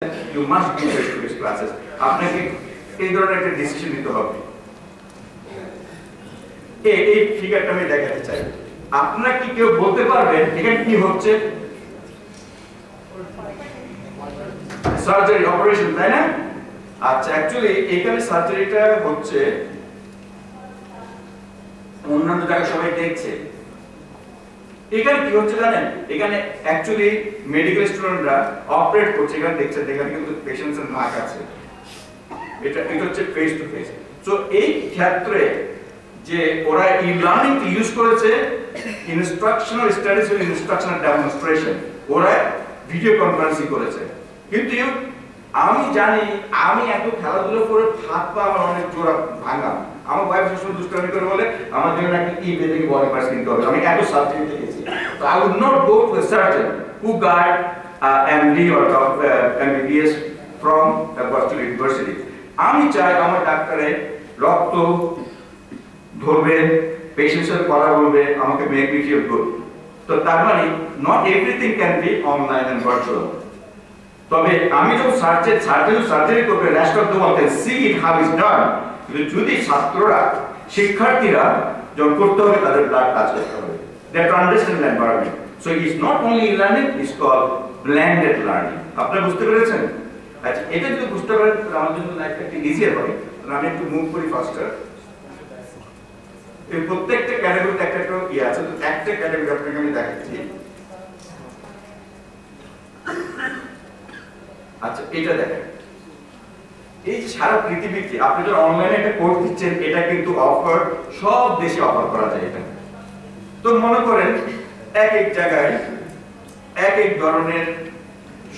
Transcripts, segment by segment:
you must do face-to-face classes. আপনাকে এই ধরনের একটা ডিসিশন নিতে হবে। এই ফিগারটা আমি দেখাতে চাই। আপনারা কি কেউ বলতে পারবেন এখানে কি হচ্ছে? সার্জারি অপারেশন, তাই না? আচ্ছা, অ্যাকচুয়ালি এখানে সার্জারিটা হচ্ছে অন্যান্য জায়গায় সবাই দেখছে। এখানে কি হচ্ছে জানেন? এখানে অ্যাকচুয়ালি মেডিকেল স্টুডেন্টরা অপারেট করছে। এখানে দেখছেন, এখানে কিন্তু পেশেন্টসের নাক আছে। এটা হচ্ছে ফেস টু ফেস। সো এই ক্ষেত্রে যে ওরা ই-লার্নিং ইউজ করেছে instructional studies and instructional demonstration, ওরা ভিডিও কনফারেন্সিং করেছে। কিন্তু আমি জানি, আমি এত খেলাধুলা করে হাত পা আমার অনেক জোড়া ভাঙা। আমার ওয়াইফ সবসময় দুষ্টামি করে বলে আমার জন্য একটা ই বেদিং বডি পার্টস কিনতে হবে। আমি এত সার্জারি দেখেছি। So I would not go to a surgeon who got MD or MBBS from a virtual university. আমি চাই আমার ডাক্তারে রক্ত ধরবে, পেশেন্টের কথা বলবে, আমাকে মেক মি ফিল গুড। তো তার মানে not everything can be online and virtual. তবে আমি যখন সার্জারি করবে, rest of the world can see it how is done. কিন্তু যদি ছাত্ররা, শিক্ষার্থীরা যখন করতে হবে, তাদের ব্লাড টাচ করতে হবে। They have to understand the environment. So it is not only e-learning, it's called blended learning. আপনারা বুঝতে পেরেছেন? আচ্ছা, এটা যদি বুঝতে পারেন তাহলে আমার জন্য লাইফটা একটু ইজিয়ার হবে। তাহলে আমি একটু মুভ করি ফাস্টার। এই প্রত্যেকটা ক্যাটাগরিতে একটা একটা ইয়ে আছে। তো একটা ক্যাটাগরি আপনাকে আমি দেখাচ্ছি। আচ্ছা, এটা দেখেন। এই যে সারা পৃথিবীতে আপনি যখন অনলাইনে একটা কোর্স দিচ্ছেন, এটা কিন্তু অফার সব দেশে অফার করা যায় এটা। তো মনে করেন এক এক জায়গায় এক এক ধরনের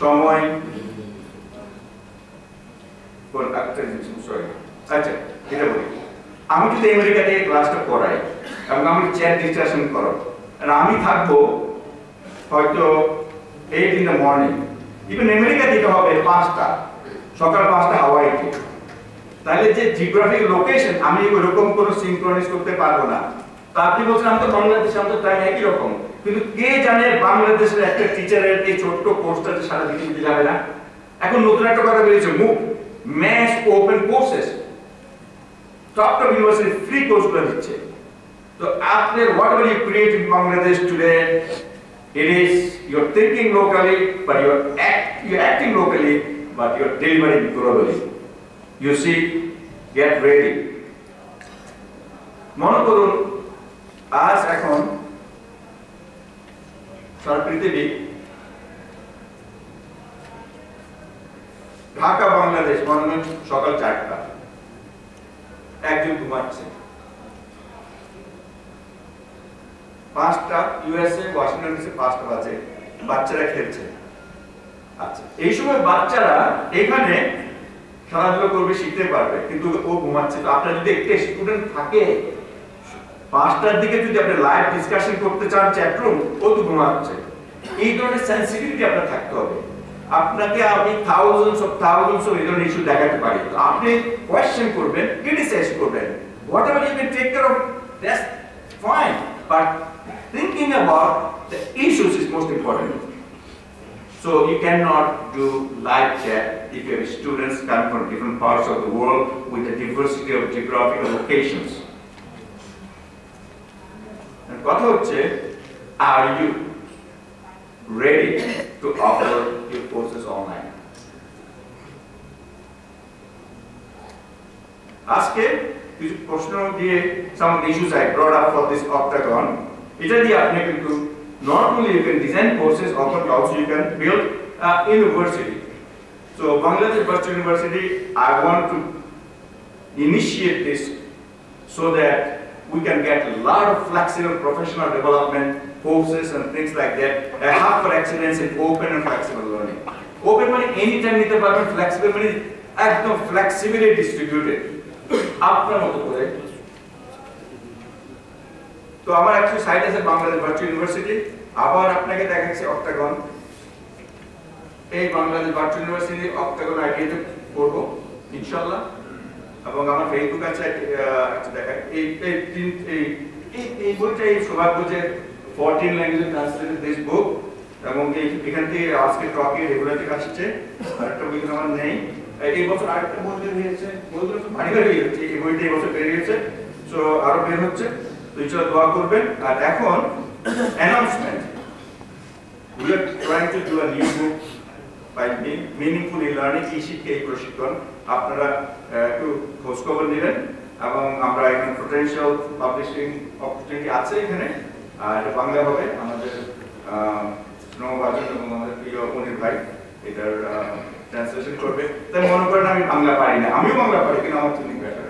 সময়। আচ্ছা, এটা বলি, আমি যদি আমেরিকা থেকে ক্লাসটা করাই এবং আমি চ্যাট ডিসকাশন করো, আমি থাকবো হয়তো 8 in the morning, even America দিতে হবে 5টা, সকাল 5টা হাওয়াইতে। তাহলে যে জিওগ্রাফিক লোকেশন আমি ওরকম কোনো সিনক্রোনাইজ করতে পারবো না। তা আপনি বলছেন আমি তো বাংলাদেশে, আমি তো টাইম একই রকম। কিন্তু কে জানে বাংলাদেশের একটা টিচারের এই ছোট্ট কোর্সটা যে সারা পৃথিবীতে যাবে না। এখন নতুন একটা কথা বেরিয়েছে, move mass open courses. Top university free কোর্সগুলো দিচ্ছে। তো আপনার whatever you create in Bangladesh today, it is you're thinking locally but you're acting locally but you're delivering globally. You see, get ready. মনে করুন আজ এখন সারা পৃথিবী, ঢাকা বাংলাদেশ মনে করেন সকাল 4টা, একজন ঘুমাচ্ছে। 5টা ইউএসএ ওয়াশিংটন ডিসি 5টা বাজে, বাচ্চারা খেলছে। আচ্ছা, এই সময় বাচ্চারা এখানে খেলাধুলা করবে, শিখতে পারবে, কিন্তু ও ঘুমাচ্ছে। তো আপনার যদি একটা স্টুডেন্ট থাকে 5টার দিকে, যদি আপনি লাইভ ডিসকাশন করতে চান চ্যাটরুম, ও তো ঘুমাচ্ছে। এই ধরনের সেন্সিটিভিটি আপনার থাকতে হবে। আপনাকে আমি থাউজেন্ডস অফ এই ধরনের ইস্যু দেখাতে পারি। তো আপনি কোয়েশ্চেন করবেন, ক্রিটিসাইজ করবেন, whatever you can take care of, that's fine, but thinking about the issues is most important. So you cannot do live chat if you have students coming from different parts of the world with a diversity of geographical locations. And কথা হচ্ছে, are you ready to offer your courses online? আজকে কিছু প্রশ্ন দিয়ে some of the issues I brought up for this octagon, এটা দিয়ে আপনি কিন্তু not only you can design courses, but also you can build a university. So Bangladesh Virtual University, I want to initiate this so that we can get a lot of flexible professional development courses and things like that. A hub for excellence in open and flexible learning. Open মানে anytime নিতে পারবেন, flexible মানে একদম flexibly distributed, আপনার মতো করে। তো আমার অ্যাকচুয়ালি সাইট আছে বাংলাদেশ ভার্চুয়াল ইউনিভার্সিটি। আবার আপনাকে দেখাচ্ছি অক্টাগন। এই বাংলাদেশ ভার্চুয়াল ইউনিভার্সিটি অক্টাগন আইডিতে করব ইনশাআল্লাহ। এবং আমার ফেসবুক আছে, দেখাই এই বইটা, এই সৌভাগ্য যে 14 ল্যাঙ্গুয়েজে ট্রান্সলেটেড দিস বুক, এবং এখান থেকে আজকে টকে রেগুলারলি আসছে। আরেকটা বই আমার নেই, এই বছর আরেকটা বই বের হয়েছে, বইগুলো খুব ভারী ভারী হচ্ছে, এই বইটা এই বছর বের হয়েছে, সো আরো বের হচ্ছে, তো ইনশাআল্লাহ দোয়া করবেন। আর এখন announcement, we are trying to do a new book by meaningfully learning, ই-শিক্ষা এই প্রশিক্ষণ, আপনারা একটু খোঁজখবর নেবেন এবং আমরা এখানে পোটেনশিয়াল পাবলিশিং অপরচুনিটি আছে এখানে, আর এটা বাংলা হবে, আমাদের নববাজন এবং আমাদের প্রিয় অনিল ভাই এটার ট্রান্সলেশন করবে। তাই মনে করেন আমি বাংলা পারি না, আমিও বাংলা পারি কিন্তু আমার থেকে বেটার,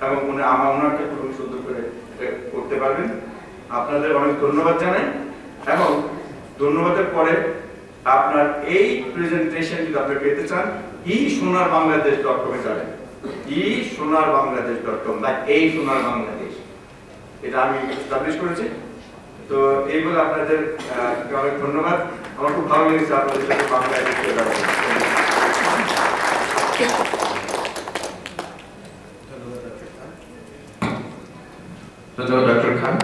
এবং আমার ওনারটা খুব সুন্দর করে করতে পারবেন। আপনাদের অনেক ধন্যবাদ জানাই, এবং ধন্যবাদের পরে আপনার এই প্রেজেন্টেশন যদি আপনি পেতে চান isonarBangladesh.com এ যাবেন, isonarBangladesh.com বা এই সোনার বাংলাদেশ, এটা আমি এস্টাবলিশ করেছি। তো এইগুলো আপনাদের অনেক ধন্যবাদ, আমার খুব ভালো লেগেছে আপনাদের সাথে বাংলায় দেখতে পাবো। ধন্যবাদ ডক্টর খান,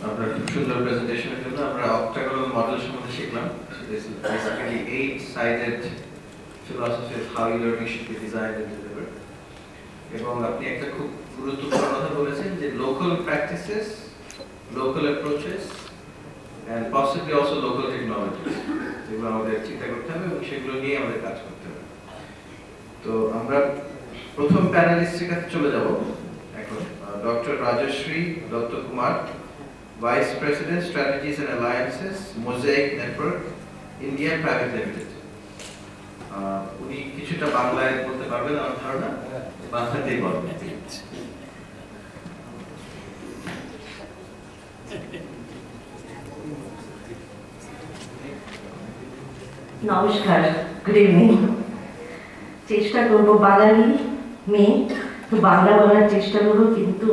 আপনার খুব সুন্দর প্রেজেন্টেশনের জন্য। আমরা অক্টাগোনাল মডেল সম্বন্ধে শিখলাম, basically 8-sided philosophy of how e-learning should be designed and delivered. এবং আপনি একটা খুব গুরুত্বপূর্ণ কথা বলেছেন যে local practices, local approaches and possibly also local technologies, যেগুলো আমাদের চিন্তা করতে হবে এবং সেগুলো নিয়ে আমাদের কাজ করতে হবে। তো আমরা প্রথম প্যানেলিস্টের কাছে চলে যাব এখন, doctor Rajshree Dutta Kumar, vice president strategies and alliances, Mosaic network India private limited. উনি কিছুটা বাংলায় বলতে পারবেন আমার ধারণা, বাংলাতেই বলবেন। নমস্কার, গুড ইভিনিং। চেষ্টা করবো বাঙালি মেয়ে তো বাংলা বলার চেষ্টা করবো, কিন্তু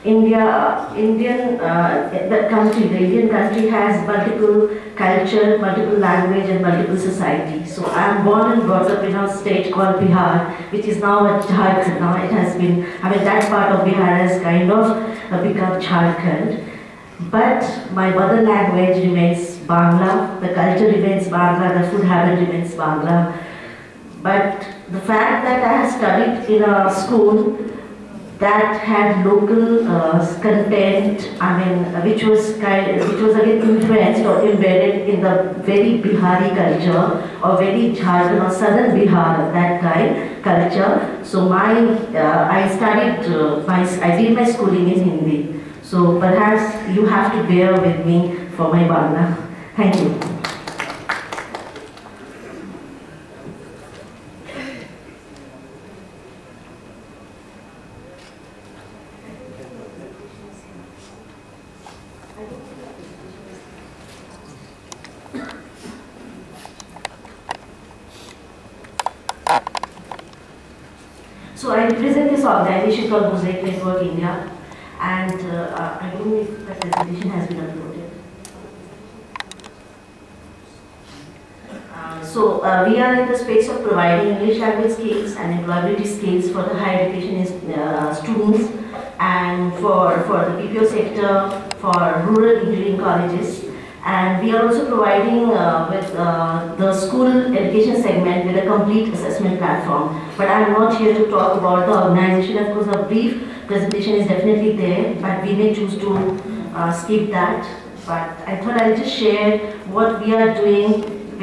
the Indian country has multiple culture, multiple language and multiple society. So I am born and brought up in a state called Bihar, which is now at Jharkhand. Now it has been, that part of Bihar has kind of become Jharkhand. But my mother language remains Bangla, the culture remains Bangla, the food habit remains Bangla. But the fact that I have studied in a school that had local content, which was again influenced or embedded in the very Bihari culture, or very Jharkhand or southern Bihar, that kind culture. So I did my schooling in Hindi. So perhaps you have to bear with me for my Bangla. Thank you. So I represent this organization called Mozaik Network India, and I don't know if the presentation has been uploaded. We are in the space of providing English language skills and employability skills for the higher education students, and for the BPO sector, for rural engineering colleges. And we are also providing with the school education segment with a complete assessment platform. But I am not here to talk about the organization. Of course, a brief presentation is definitely there, but we may choose to skip that. But I thought I'll just share what we are doing,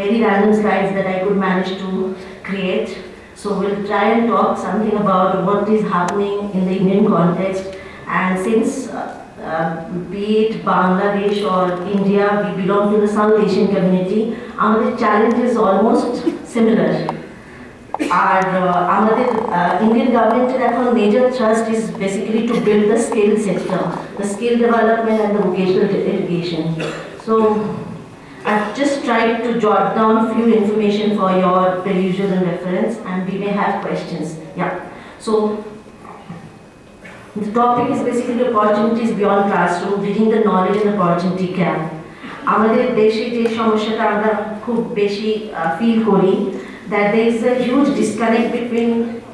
very random slides that I could manage to create. So we'll try and talk something about what is happening in the Indian context. And since be it Bangladesh or India, we belong to the South Asian community, our challenge is almost similar. Our Indian government major thrust is basically to build the skill sector, the skill development and the vocational education. So I've just tried to jot down a few information for your perusal and reference, and we may have questions. Yeah. So the topic is basically opportunities beyond classroom, bridging the knowledge and opportunity gap. আমাদের দেশে যে সমস্যাটা আমরা খুব বেশি feel করি, that there is a huge disconnect between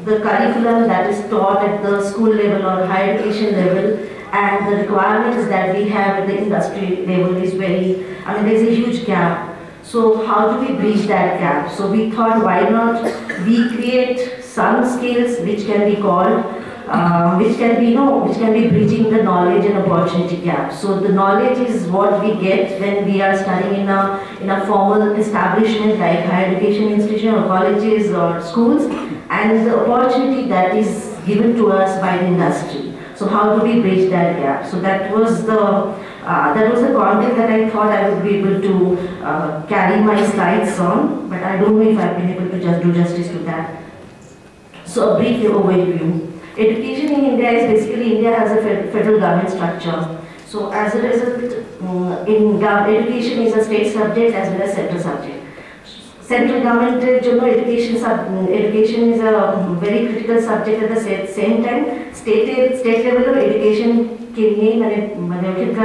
the curriculum that is taught at the school level or higher education level and the requirements that we have at the industry level is very, I mean, there's a huge gap. So how do we bridge that gap? So we thought, why not we create some skills which can be called, which can be bridging the knowledge and opportunity gap. So the knowledge is what we get when we are studying in a formal establishment like higher education institution or colleges or schools, and the opportunity that is given to us by the industry. So how do we bridge that gap? So that was the content that I thought I would be able to carry my slides on, but I don't know if I've been able to just do justice to that. So a brief overview. Education in India is basically, India has a federal government structure. So as a result, education is a state subject as well as central subject. Central government education is a very critical subject. At the same time, state level of education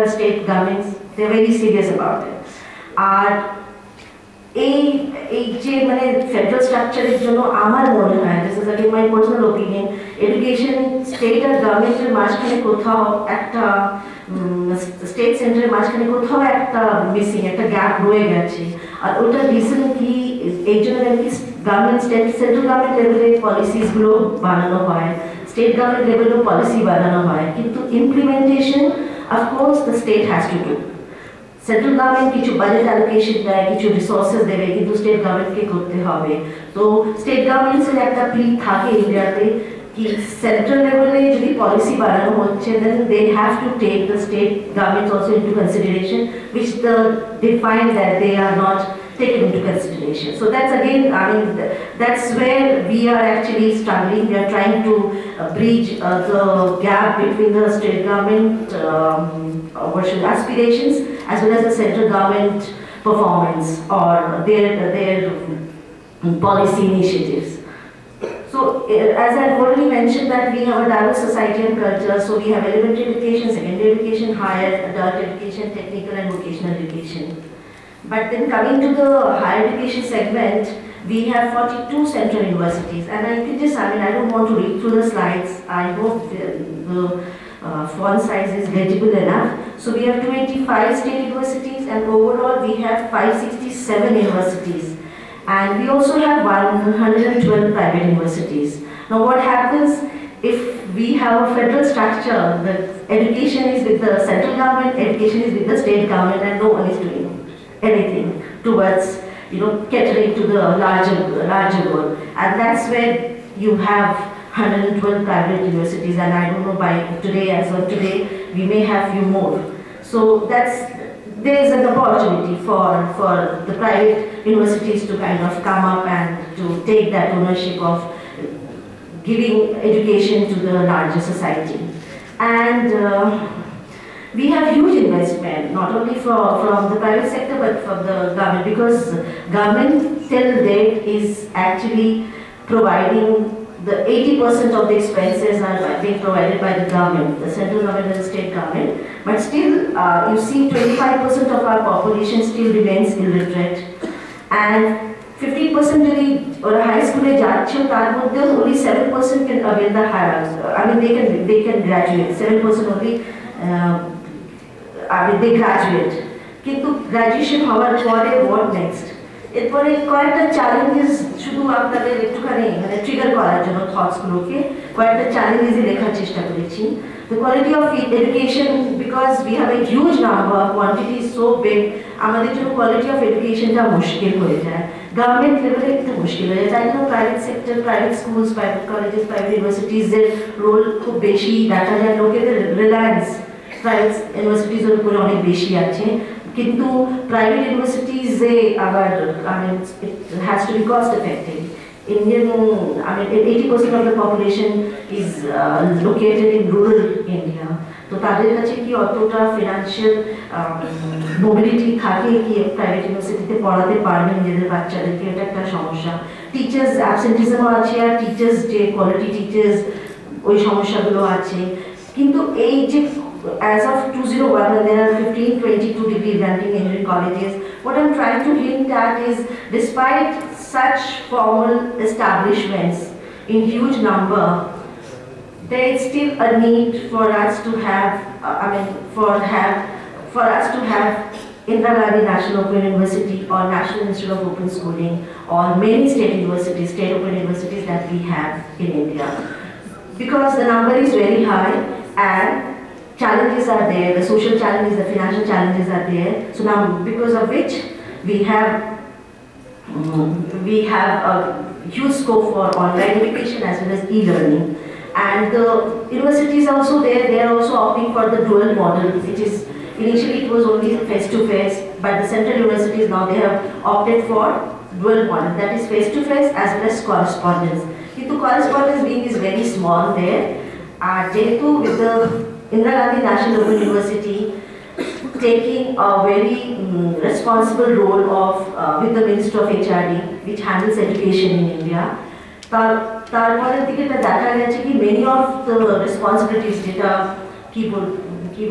state governments, they are very serious about it. Federal structure is this is again my personal opinion. Education state and government state center missing a gap reason government central government level policies state government level policy implementation, of course, the state has to do. Central government কিছু budget allocation দেয়, কিছু resources দেবে, কিন্তু state government কে করতে হবে। তো state governments এর একটা plea থাকে ইন্ডিয়াতে কি central level এ যদি policy বানানো হচ্ছে, then they have to take the state governments also into consideration, which they find that they are not taken into consideration. So that's again, I mean, that's where we are actually struggling. We are trying to bridge the gap between the state government aspirations as well as the central government performance or their policy initiatives. So as I've already mentioned that we have a diverse society and culture, so we have elementary education, secondary education, higher adult education, technical and vocational education. But then coming to the higher education segment, we have 42 central universities, and I don't want to read through the slides. I hope the font size is legible enough. So we have 25 state universities, and overall we have 567 universities. And we also have 112 private universities. Now what happens if we have a federal structure, that education is with the central government, education is with the state government, and no one is doing anything towards catering to the larger goal. And that's where you have 112 private universities, and I don't know by today, as of today, we may have few more. So there's an opportunity for the private universities to kind of come up and to take that ownership of giving education to the larger society. And we have huge investment, not only from the private sector but from the government, because government till date is actually providing the 80% of the expenses are being provided by the government, the central government and the state government. But still, you see 25% of our population still remains illiterate. And 50% or a high school only 7% can avail the higher, I mean they can graduate, 7% only they graduate. Kintu graduation howar pore what next? এরপরে কয়েকটা challenges শুধু আপনাদের একটুখানি trigger করার জন্য থটসগুলোকে কয়েকটা challenges লেখার চেষ্টা করেছি। The quality of education, because we have a huge number, quantity is so big, আমাদের জন্য quality of educationটা মুশকিল হয়ে যায়। গভর্নমেন্ট লেভেলে একটু মুশকিল হয়ে যায়, তাই জন্য private sector, private schools, private colleges, private ইউনিভার্সিটিজের রোল খুব বেশি দেখা যায়, লোকেদের রিলায়েন্স প্রাইভেট ইউনিভার্সিটিজের উপরে অনেক বেশি আছে। কিন্তু private universities it has to be cost effective. 80% of the population is located in rural India. So তাদের কাছে কি অতটা ফিনান্সিয়াল মোবিলিটি থাকে কি প্রাইভেট ইউনিভার্সিটিতে পড়াতে পারবেন নিজেদের বাচ্চাদেরকে, এটা একটা সমস্যা। টিচার্স অ্যাবসেন্টিজমও আছে, আর টিচার্স যে কোয়ালিটি টিচার্স ওই সমস্যাগুলো আছে। কিন্তু এই যে as of 2001, there are 1522 degree granting engineering colleges. What I'm trying to hint at is, despite such formal establishments in huge number, there is still a need for us to have, for us to have Indira Gandhi National Open University or National Institute of Open Schooling or many state universities, state open universities that we have in India. Because the number is very high and challenges are there, the social challenges, the financial challenges are there. So now, because of which we have a huge scope for online education as well as e-learning. And the universities also there, they are also opting for the dual model, which is initially it was only face-to-face, but the central universities now they have opted for dual model, that is face-to-face as well as correspondence. কিন্তু correspondence being is very small there. Jehetu with the Indira Gandhi National Open University taking a very responsible role of with the Minister of HRD, which handles education in India. তারপরের দিকে এটা দেখা গেছে কি many of the responsibilities যেটা কি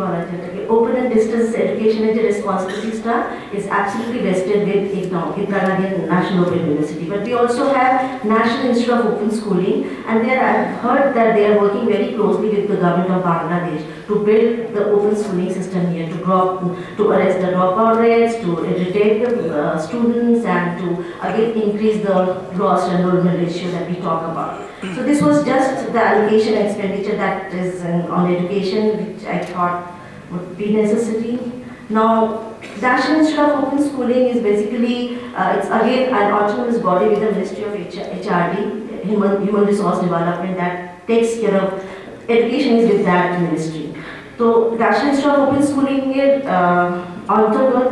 বলা যায় এটাকে open and distance education এর যে responsibilities টা is absolutely vested with Indira Gandhi National Open University. But we also have National Institute of Open Schooling, and there I heard that they are working very closely with the government of Bangladesh to build the open schooling system here, to arrest the dropout rates, to retain the students, and to again increase the gross enrollment ratio that we talk about. So this was just the allocation expenditure that is on education, which I thought would be necessary. Now, National Institute of Open Schooling is basically, it's again an autonomous body with the Ministry of HRD, Human Resource Development, that takes care of education is with that ministry. So, National Institute of Open Schooling is অন্তর্গত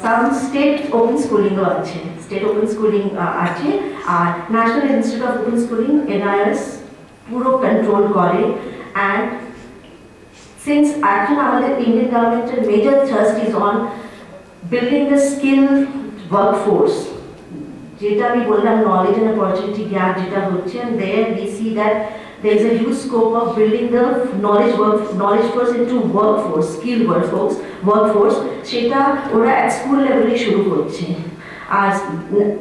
some state open schooling আছে, state open schooling আছে, আর National Institute of Open Schooling NIS পুরো control করে. And since এখন আমাদের Indian government major thrust is on building the skilled workforce, যেটা আমি বললাম knowledge and opportunity gap যেটা হচ্ছে, and there we see that there is a huge scope of building the knowledge force into workforce, skilled workforce, সেটা ওরা at school level শুরু করছে. As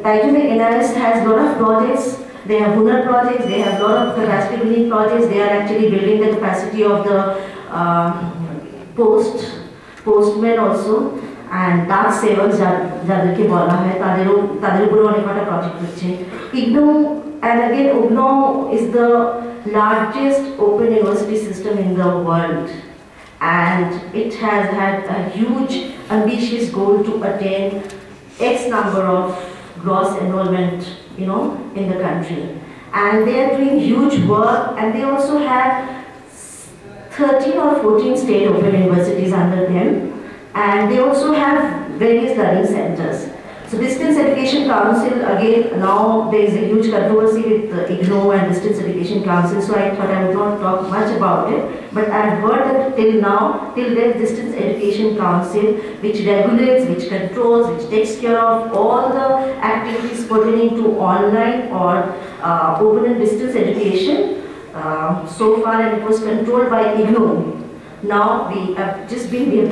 তাই জন্য NIS has lot of projects. They have Hunar projects, they have a lot of capacity building projects. They are actually building the capacity of the postmen also, and Dak Sevaks যাদেরকে বলা হয় তাদের উপরে অনেক কটা project হচ্ছে. IGNOU, and again IGNOU is the largest open university system in the world, and it has had a huge ambitious goal to attain X number of gross enrollment, in the country. And they are doing huge work, and they also have 13 or 14 state open universities under them, and they also have various learning centers. So Distance Education Council, again, now there is a huge controversy with the IGNOU and Distance Education Council, so I thought I would not talk much about it, but I have heard that till there is Distance Education Council, which regulates, which controls, which takes care of all the activities pertaining to online or open and distance education so far, and it was controlled by IGNOU. Now we have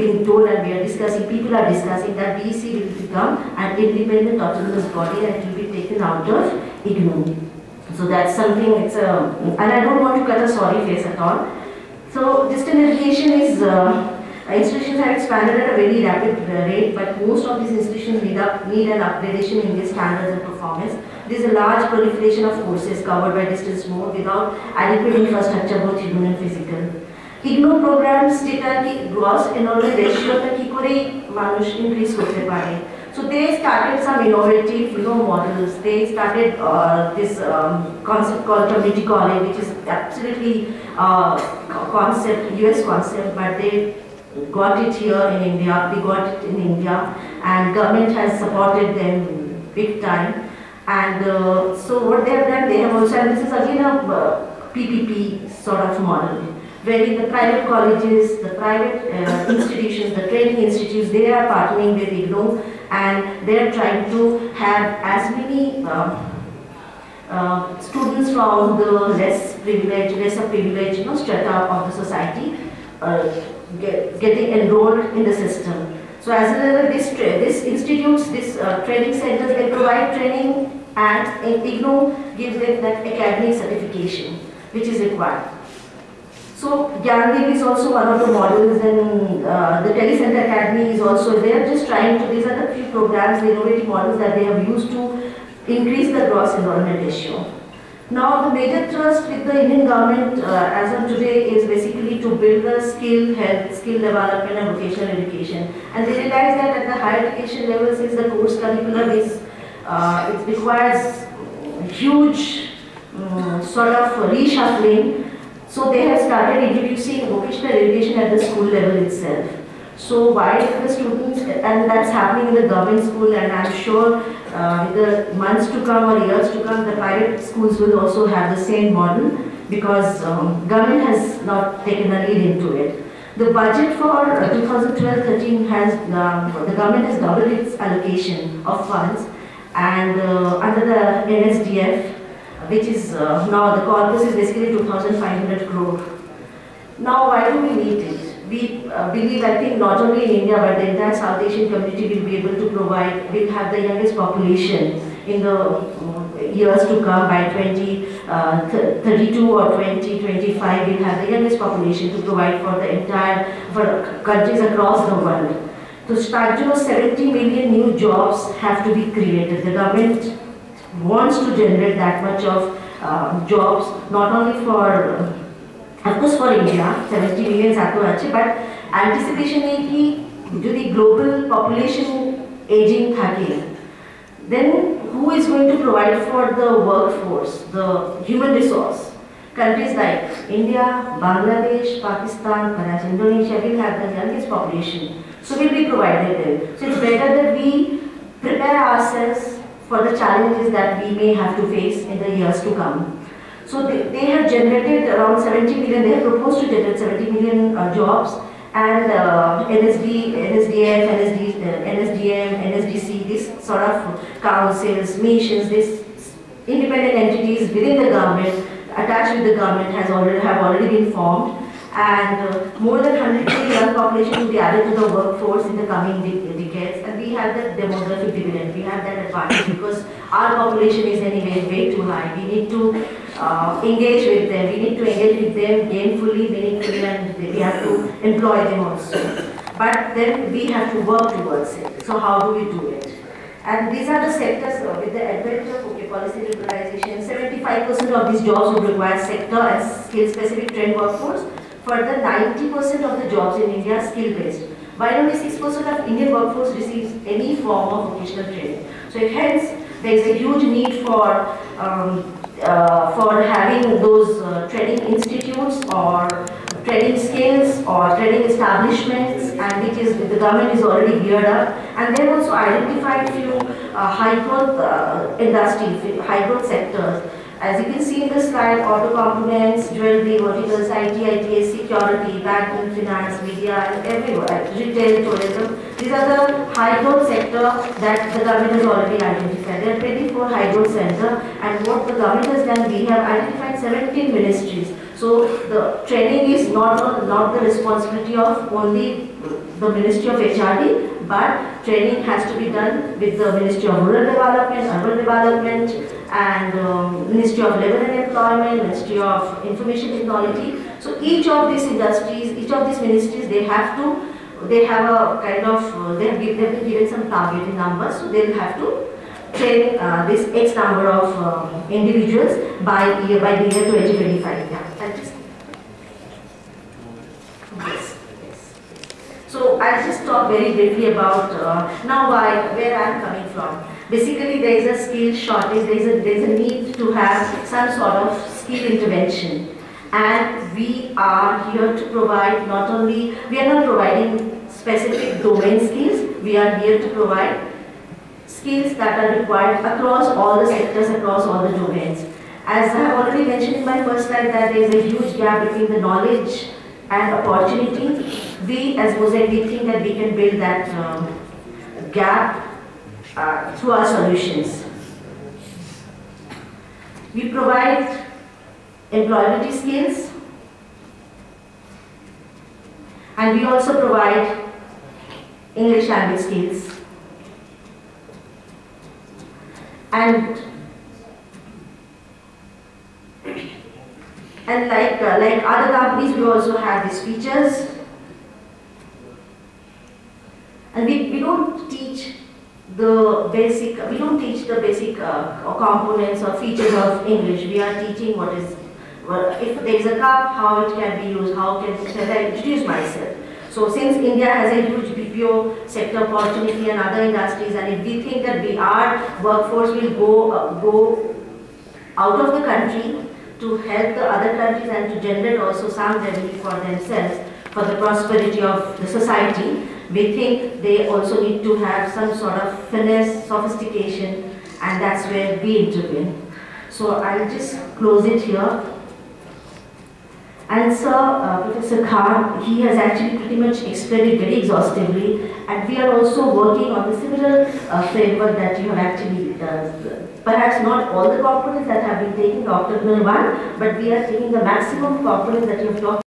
been told, and we are discussing, people are discussing that DEC will become an independent autonomous body and it will be taken out of IGNOU. So that's something, and I don't want to cut a sorry face at all. So distance education is, institutions have expanded at a very rapid rate, but most of these institutions need an upgradation in their standards and performance. There is a large proliferation of courses covered by distance mode without adequate infrastructure, both human and physical. IGNOU programs যেটা কি gross enrollment ratio টা কি করে মানুষ increase করতে পারে. So they started some innovative models. They started this concept called community college, which is absolutely US concept, but they got it here in India. We got it in India, and government has supported them big time. And so what they have done, they have also, and this is again a PPP sort of model, wherein the private colleges, the private institutions, the training institutes, they are partnering with IGNOU, and they are trying to have as many students from the lesser privileged, strata of the society getting enrolled in the system. So as a result, this institutes, these training centers, they provide training, and IGNOU gives them that academic certification. which is required. So Gyandeep is also one of the models, and the Telecenter Academy is also, they are just trying to, these are the few programs, the innovative models that they have used to increase the gross enrollment ratio. Now the major thrust with the Indian government as of today is basically to build the skill, health, skill development and vocational education. And they realize that at the higher education level, since the course curriculum is, it requires huge sort of reshuffling, so they have started introducing vocational education at the school level itself. So while the students, and that's happening in the government school, and I'm sure in the months to come or years to come, the private schools will also have the same model, because government has not taken a lead into it. The budget for 2012-13 has, the government has doubled its allocation of funds, and under the NSDF, which is now the corpus is basically 2,500 crore. Now why do we need it? We believe, I think not only in India but the entire South Asian community will be able to provide, will have the youngest population in the years to come. By 2032 or 2025 we'll have the youngest population to provide for the entire, for countries across the world. To start, 70 million new jobs have to be created. The government wants to generate that much of jobs, not only for of course for India, 70 million but anticipation is कि जो the global population aging thake, then who is going to provide for the workforce, the human resource? Countries like India, Bangladesh, Pakistan, perhaps Indonesia will have the youngest population, so will be provided them. So it's better that we prepare ourselves for the challenges that we may have to face in the years to come. So they have generated around 70 million, they have proposed to generate 70 million jobs, and NSDF, NSDM, NSDC, this sort of councils, missions, these independent entities within the government, attached with the government, have already been formed, and more than 100 million young population will be added to the workforce in the coming decades, and we have that demographic dividend, we have that advantage because our population is anyway way too high. We need to engage with them, we need to engage with them gainfully, meaningfully, and we have to employ them also. But then we have to work towards it. So how do we do it? And these are the sectors with the advent of policy liberalization. 75% of these jobs would require sector and skill-specific trained workforce. Further, 90% of the jobs in India are skill-based, while only 6% of Indian workforce receives any form of vocational training. So hence, there is a huge need for having those training institutes or training skills or training establishments, and which is the government is already geared up, and they have also identified few high growth industries, high growth sectors. As you can see in the slide, auto components, jewelry, verticals, IT, ITS, security, banking, finance, media, and everywhere, retail, tourism. These are the high growth sector that the government has already identified. There are 24 high growth centers, and what the government has done, we have identified 17 ministries. So the training is not the responsibility of only the Ministry of HRD, but training has to be done with the Ministry of Rural Development, Urban Development, and Ministry of Labour and Employment, Ministry of Information Technology. So each of these industries, each of these ministries, they have a kind of, they have been given some targeted numbers, so they will have to train this X number of individuals by the year 2025. Yeah. Yes. So I'll just talk very briefly about now where I'm coming from. Basically, there is a skill shortage, there is a need to have some sort of skill intervention. And we are here to provide not only, we are not providing specific domain skills, we are here to provide skills that are required across all the sectors, across all the domains. As I have already mentioned in my first slide that there is a huge gap between the knowledge and opportunity. We as Mosaic, we think that we can build that gap through our solutions. We provide employability skills, and we also provide English language skills. And like other companies, we also have these features. And we don't teach the basic components or features of English. We are teaching what is, if there is a cup, how it can be used, how can I introduce myself. So since India has a huge BPO sector opportunity and other industries, and if we think that our workforce will go out of the country to help the other countries and to generate also some revenue for themselves, for the prosperity of the society, we think they also need to have some sort of finesse, sophistication, and that's where we intervene. So I'll just close it here. And Sir, Professor Khan, he has actually pretty much explained it very exhaustively, and we are also working on the similar framework that you have actually perhaps not all the components that have been taken, the octagonal one, but we are taking the maximum components that you have talked